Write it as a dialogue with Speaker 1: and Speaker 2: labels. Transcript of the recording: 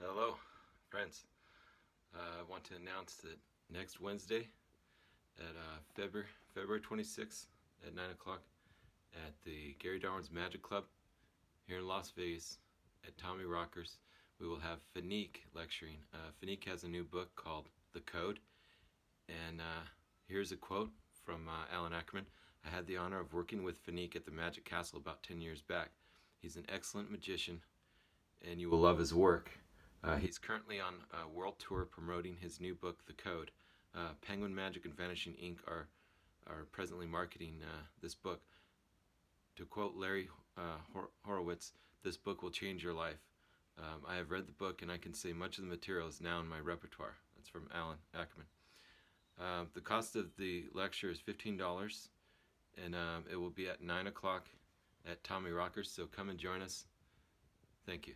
Speaker 1: Hello, friends. I want to announce that next Wednesday at February 26th at 9 o'clock at the Gary Darwin's Magic Club here in Las Vegas at Tommy Rocker's, we will have Fenik lecturing. Fenik has a new book called The Code, and here's a quote from Alan Ackerman. I had the honor of working with Fenik at the Magic Castle about 10 years back. He's an excellent magician, and you will love his work. He's currently on a world tour promoting his new book, The Code. Penguin Magic and Vanishing Ink are presently marketing this book. To quote Larry Horowitz, this book will change your life. I have read the book and I can say much of the material is now in my repertoire. That's from Alan Ackerman. The cost of the lecture is $15, and it will be at 9 o'clock at Tommy Rockers, so come and join us. Thank you.